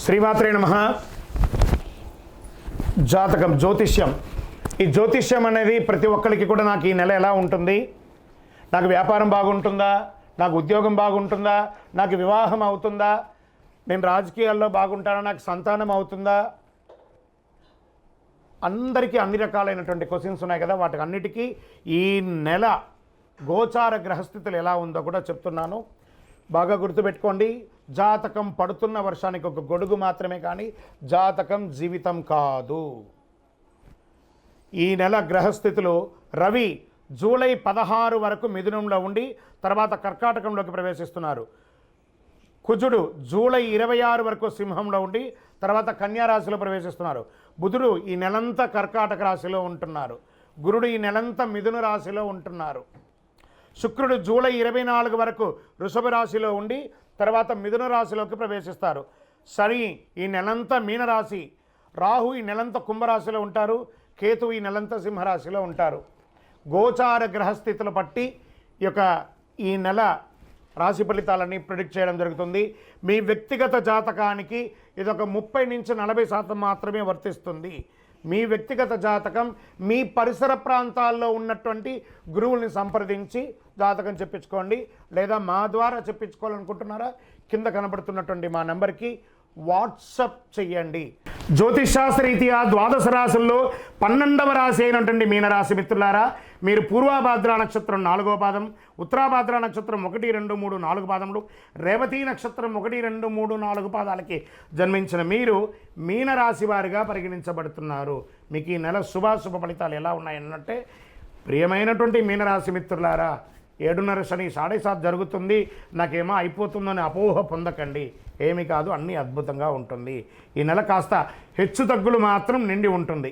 శ్రీమాత్రే నమః. జాతకం, జ్యోతిష్యం. ఈ జ్యోతిష్యం అనేది ప్రతి ఒక్కరికి కూడా నాకు ఈ నెల ఎలా ఉంటుంది, నాకు వ్యాపారం బాగుంటుందా, నాకు ఉద్యోగం బాగుంటుందా, నాకు వివాహం అవుతుందా, నేను రాజకీయాల్లో బాగుంటానా, నాకు సంతానం అవుతుందా, అందరికీ అన్ని రకాలైనటువంటి క్వశ్చన్స్ ఉన్నాయి కదా. వాటికి అన్నిటికీ ఈ నెల గోచార గ్రహస్థితులు ఎలా ఉందో కూడా చెప్తున్నాను. బాగా గుర్తుపెట్టుకోండి. జాతకం పడుతున్న వర్షానికి ఒక గొడుగు మాత్రమే, కానీ జాతకం జీవితం కాదు. ఈ నెల గ్రహస్థితులు: రవి జూలై 16 వరకు మిథునంలో ఉండి తర్వాత కర్కాటకంలోకి ప్రవేశిస్తున్నారు. కుజుడు జూలై 26 వరకు సింహంలో ఉండి తర్వాత కన్యా రాశిలో ప్రవేశిస్తున్నారు. బుధుడు ఈ నెలంతా కర్కాటక రాశిలో ఉంటున్నారు. గురుడు ఈ నెలంతా మిథున రాశిలో ఉంటున్నారు. శుక్రుడు జూలై 24 వరకు వృషభ రాశిలో ఉండి తర్వాత మిథున రాశిలోకి ప్రవేశిస్తారు. శని ఈ నెలంతా మీనరాశి, రాహు ఈ నెలంతా కుంభరాశిలో ఉంటారు, కేతు ఈ నెలంతా సింహరాశిలో ఉంటారు. గోచార గ్రహస్థితులు బట్టి ఈ నెల రాశి ఫలితాలని ప్రిడిక్ట్ చేయడం జరుగుతుంది. మీ వ్యక్తిగత జాతకానికి ఇదొక 30 నుంచి 40% మాత్రమే వర్తిస్తుంది. మీ వ్యక్తిగత జాతకం మీ పరిసర ప్రాంతాల్లో ఉన్నటువంటి గురువుల్ని సంప్రదించి జాతకం చెప్పించుకోండి. లేదా మా ద్వారా చెప్పించుకోవాలనుకుంటున్నారా, కింద కనబడుతున్నటువంటి మా నెంబర్కి వాట్సప్ చెయ్యండి. జ్యోతిషాస్త్రరీత్యా ద్వాదశ రాశుల్లో 12వ రాశి అయినటువంటి మీనరాశి మిత్రులారా, మీరు పూర్వాభాద్ర నక్షత్రం 4వ పాదం, ఉత్తరాభాద్ర నక్షత్రం 1, 2, 3, 4 పాదములు, రేవతి నక్షత్రం 1, 2, 3, 4 పాదాలకి జన్మించిన మీరు మీనరాశి వారిగా పరిగణించబడుతున్నారు. మీకు ఈ నెల శుభాశుభ ఫలితాలు ఎలా ఉన్నాయన్నట్టే, ప్రియమైనటువంటి మీనరాశి మిత్రులారా, 7.5 శని 7.5 జరుగుతుంది, నాకేమో అయిపోతుందని అపోహ పొందకండి. ఏమి కాదు, అన్నీ అద్భుతంగా ఉంటుంది. ఈ నెల కాస్త హెచ్చు తగ్గులు మాత్రం నిండి ఉంటుంది.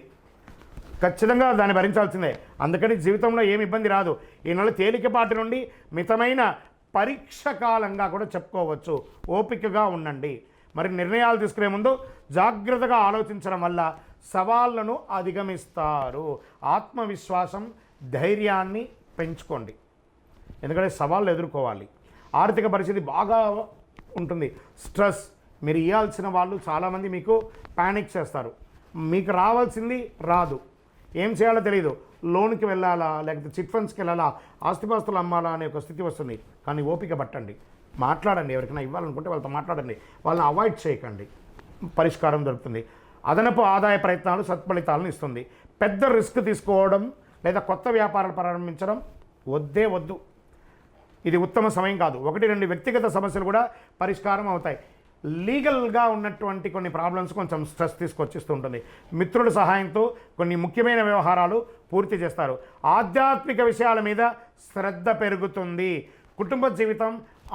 ఖచ్చితంగా దాన్ని భరించాల్సిందే. అందుకని జీవితంలో ఏమి ఇబ్బంది రాదు. ఈ నెల తేలికపాటి నుండి మితమైన పరీక్ష కాలంగా కూడా చెప్పుకోవచ్చు. ఓపికగా ఉండండి. మరి నిర్ణయాలు తీసుకునే ముందు జాగ్రత్తగా ఆలోచించడం వల్ల సవాళ్లను అధిగమిస్తారు. ఆత్మవిశ్వాసం, ధైర్యాన్ని పెంచుకోండి. ఎందుకంటే సవాళ్ళు ఎదుర్కోవాలి. ఆర్థిక పరిస్థితి బాగా ఉంటుంది. స్ట్రెస్, మీరు ఇవ్వాల్సిన వాళ్ళు చాలామంది మీకు ప్యానిక్ చేస్తారు. మీకు రావాల్సింది రాదు, ఏం చేయాలో తెలియదు. లోన్కి వెళ్ళాలా, లేకపోతే చిట్ ఫండ్స్కి వెళ్ళాలా, ఆస్తిపాస్తులు అమ్మాలా అనే ఒక స్థితి వస్తుంది. కానీ ఓపిక పట్టండి, మాట్లాడండి. ఎవరికైనా ఇవ్వాలనుకుంటే వాళ్ళతో మాట్లాడండి, వాళ్ళని అవాయిడ్ చేయకండి. పరిష్కారం దొరుకుతుంది. అదనపు ఆదాయ ప్రయత్నాలు సత్ఫలితాలను ఇస్తుంది. పెద్ద రిస్క్ తీసుకోవడం లేదా కొత్త వ్యాపారాలు ప్రారంభించడం వద్దు. ఇది ఉత్తమ సమయం కాదు. 1-2 వ్యక్తిగత సమస్యలు కూడా పరిష్కారం అవుతాయి. లీగల్గా ఉన్నటువంటి కొన్ని ప్రాబ్లమ్స్ కొంచెం స్ట్రెస్ తీసుకొచ్చిస్తూ ఉంటుంది. మిత్రుల సహాయంతో కొన్ని ముఖ్యమైన వ్యవహారాలు పూర్తి చేస్తారు. ఆధ్యాత్మిక విషయాల మీద శ్రద్ధ పెరుగుతుంది. కుటుంబ జీవితం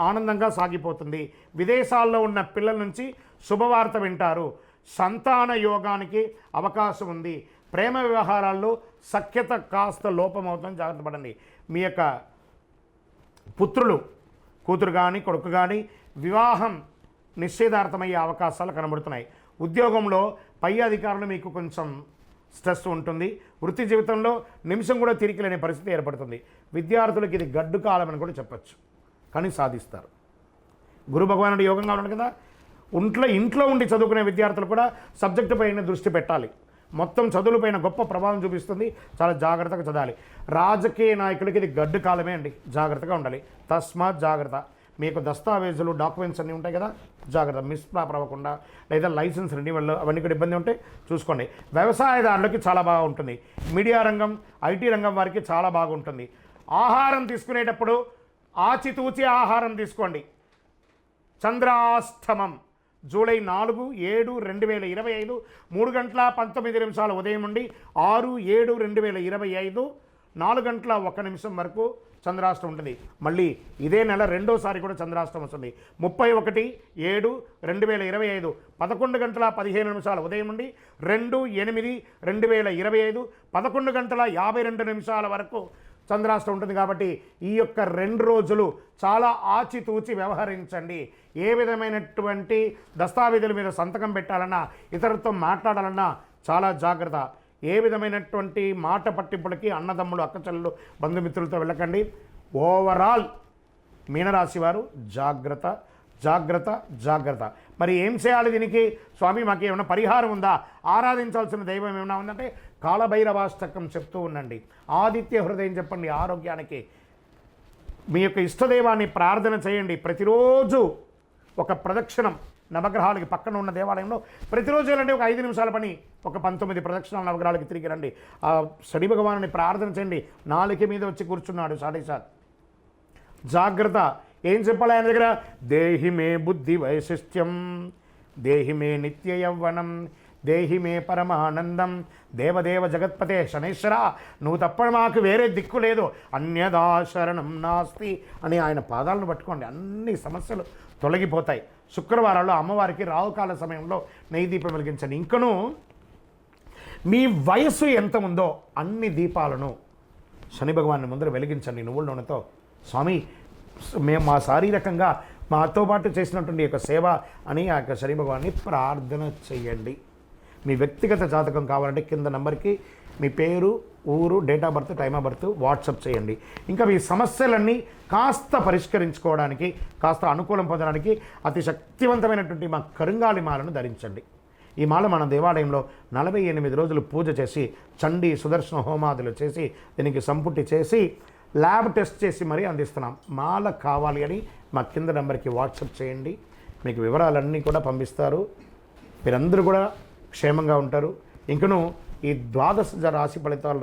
ఆనందంగా సాగిపోతుంది. విదేశాల్లో ఉన్న పిల్లల నుంచి శుభవార్త వింటారు. సంతాన యోగానికి అవకాశం ఉంది. ప్రేమ వ్యవహారాల్లో సఖ్యత కాస్త లోపమవుతుందని జాగ్రత్త పడండి. మీ యొక్క పుత్రులు, కూతురు కానీ కొడుకు కానీ వివాహం నిశ్చయితార్థమయ్యే అవకాశాలు కనబడుతున్నాయి. ఉద్యోగంలో పై అధికారులు మీకు కొంచెం స్ట్రెస్ ఉంటుంది. వృత్తి జీవితంలో నిమిషం కూడా తిరిగిలేని పరిస్థితి ఏర్పడుతుంది. విద్యార్థులకు ఇది గడ్డు కాలం అని కూడా చెప్పచ్చు, కానీ సాధిస్తారు. గురు భగవానుడి యోగంగా ఉన్నాడు కదా. ఇంట్లో ఉండి చదువుకునే విద్యార్థులు కూడా సబ్జెక్టు పైన దృష్టి పెట్టాలి. మొత్తం చదువులపైన గొప్ప ప్రభావం చూపిస్తుంది. చాలా జాగ్రత్తగా చదవాలి. రాజకీయ నాయకులకి ఇది గడ్డు కాలమే అండి, జాగ్రత్తగా ఉండాలి. తస్మాత్ జాగ్రత్త. మీకు దస్తావేజులు, డాక్యుమెంట్స్ అన్నీ ఉంటాయి కదా, జాగ్రత్త. మిస్ప్రాపర్ అవ్వకుండా, లేదా లైసెన్స్ రెన్యువల్ అవన్నీ కూడా ఇబ్బంది ఉంటే చూసుకోండి. వ్యవసాయదారులకి చాలా బాగా ఉంటుంది. మీడియా రంగం, ఐటీ రంగం వారికి చాలా బాగుంటుంది. ఆహారం తీసుకునేటప్పుడు ఆచితూచి ఆహారం తీసుకోండి. చంద్రాష్టమం జూలై 4, 7, 2025 3:19 ఉదయం నుండి 6, 7, 2025 4:01 వరకు చంద్రాష్టం ఉంటుంది. మళ్ళీ ఇదే నెల రెండోసారి కూడా చంద్రాష్టం వస్తుంది. 31, 7, 2025 11:15 ఉదయం నుండి 2, 8, 2025 11:52 వరకు చంద్రాష్టం ఉంటుంది. కాబట్టి ఈ యొక్క 2 రోజులు చాలా ఆచితూచి వ్యవహరించండి. ఏ విధమైనటువంటి దస్తావేజుల మీద సంతకం పెట్టాలన్నా, ఇతరులతో మాట్లాడాలన్నా చాలా జాగ్రత్త. ఏ విధమైనటువంటి మాట పట్టింపులకి అన్నదమ్ములు, అక్కచెల్లెలు, బంధుమిత్రులతో వెళ్ళకండి. ఓవరాల్ మీనరాశి వారు జాగ్రత్త. జాగ్రత్త జాగ్రత్త. మరి ఏం చేయాలి దీనికి? స్వామి మాకు ఏమైనా పరిహారం ఉందా, ఆరాధించాల్సిన దైవం ఏమైనా ఉందంటే కాలభైరవాష్టకం చెప్తూ ఉండండి, ఆదిత్య హృదయం చెప్పండి. ఆరోగ్యానికి మీ యొక్క ఇష్టదైవాన్ని ప్రార్థన చేయండి. ప్రతిరోజు ఒక ప్రదక్షిణం నవగ్రహాలకి పక్కన ఉన్న దేవాలయంలో ప్రతిరోజు వెళ్ళండి. ఒక 5 నిమిషాల పని, ఒక 19 ప్రదక్షిణాలు నవగ్రహాలకి తిరిగి రండి. ఆ శని భగవానుని ప్రార్థన చేయండి. నాలుక మీద వచ్చి కూర్చున్నాడు సాడేసాత్. జాగ్రత్త. ఏం చెప్పాలి ఆయన దగ్గర? దేహి మే బుద్ధి వైశిష్ట్యం, దేహి మే నిత్య యవ్వనం, దేహి మే పరమానందం, దేవదేవ జగత్పతే శనైశ్వర, నువ్వు తప్ప మాకు వేరే దిక్కు లేదు, అన్యదా శరణం నాస్తి అని ఆయన పాదాలను పట్టుకోండి. అన్ని సమస్యలు తొలగిపోతాయి. శుక్రవారాల్లో అమ్మవారికి రావుకాల సమయంలో నెయ్యి దీపం వెలిగించండి. ఇంకను మీ వయస్సు ఎంత ఉందో అన్ని దీపాలను శని భగవాన్ని ముందర వెలిగించండి నువ్వుల నూనెతో. స్వామి మేము మా శారీరకంగా మాతో పాటు చేసినటువంటి యొక్క సేవ అని ఆ యొక్క శని భగవాన్ని ప్రార్థన చేయండి. మీ వ్యక్తిగత జాతకం కావాలంటే కింద నంబర్కి మీ పేరు, ఊరు, date of birth, time of birth WhatsApp చేయండి. ఇంకా మీ సమస్యలన్నీ కాస్త పరిష్కరించుకోవడానికి, కాస్త అనుకూలం పొందడానికి అతి శక్తివంతమైనటువంటి మా కరుంగాలి మాలను ధరించండి. ఈ మాల మన దేవాలయంలో 48 రోజులు పూజ చేసి చండీ సుదర్శన హోమాదులు చేసి దీనికి సంపుటి చేసి ల్యాబ్ టెస్ట్ చేసి మరీ అందిస్తున్నాం. మాల కావాలి అని మా కింద నెంబర్కి వాట్సాప్ చేయండి. మీకు వివరాలన్నీ కూడా పంపిస్తారు. మీరందరూ కూడా క్షేమంగా ఉంటారు. ఇంకను ఈ 12 రాశి ఫలితాలు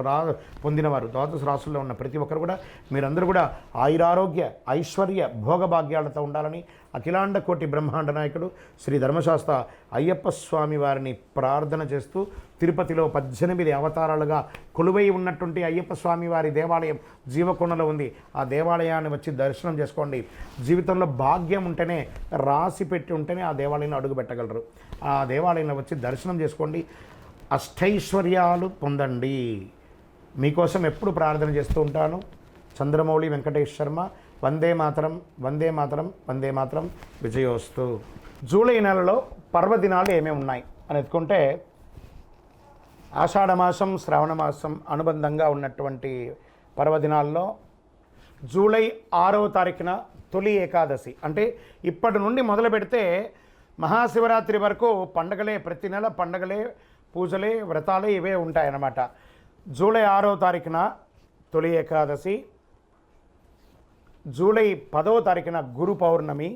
పొందినవారు, 12 రాశుల్లో ఉన్న ప్రతి ఒక్కరు కూడా మీరందరూ కూడా ఆయురారోగ్య ఐశ్వర్య భోగభాగ్యాలతో ఉండాలని అఖిలాండ కోటి బ్రహ్మాండ నాయకుడు శ్రీ ధర్మశాస్త్ర అయ్యప్ప స్వామి వారిని ప్రార్థన చేస్తూ, తిరుపతిలో 18 అవతారాలుగా కొలువై ఉన్నటువంటి అయ్యప్ప స్వామి వారి దేవాలయం జీవకొండలో ఉంది. ఆ దేవాలయాన్ని వచ్చి దర్శనం చేసుకోండి. జీవితంలో భాగ్యం ఉంటేనే, రాసి పెట్టి ఉంటేనే ఆ దేవాలయంలో అడుగు పెట్టగలరు. ఆ దేవాలయంలో వచ్చి దర్శనం చేసుకోండి. అష్టైశ్వర్యాలు పొందండి. మీకోసం ఎప్పుడు ప్రార్థన చేస్తూ ఉంటాను. చంద్రమౌళి వెంకటేష్ శర్మ. వందే మాతరం, వందే మాతరం, వందే మాతరం. విజయోస్తు. జూలై నెలలో పర్వదినాలు ఏమేమి ఉన్నాయి అని ఎత్తుకుంటే ఆషాఢమాసం, శ్రావణమాసం అనుబంధంగా ఉన్నటువంటి పర్వదినాల్లో జూలై 6వ తారీఖున తొలి ఏకాదశి, అంటే ఇప్పటి నుండి మొదలు పెడితే మహాశివరాత్రి వరకు పండగలే, ప్రతి నెల పండగలే, పూజలే, వ్రతాలే ఇవే ఉంటాయన్నమాట. జూలై 6వ తారీఖున తొలి ఏకాదశి, జూలై 10వ తారీఖున గురు పౌర్ణమి,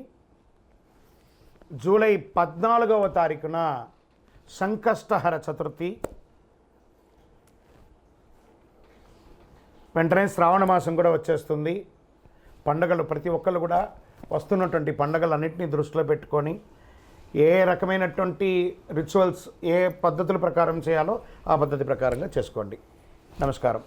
జూలై 14వ తారీఖున సంకష్టహర చతుర్థి, వెంటనే శ్రావణ మాసం కూడా వచ్చేస్తుంది. పండగలు ప్రతి ఒక్కళ్ళు కూడా వస్తున్నటువంటి పండగలన్నింటినీ దృష్టిలో పెట్టుకొని ఏ రకమైనటువంటి రిచువల్స్ ఏ పద్ధతుల ప్రకారం చేయాలో ఆ పద్ధతి ప్రకారంగా చేసుకోండి. నమస్కారం.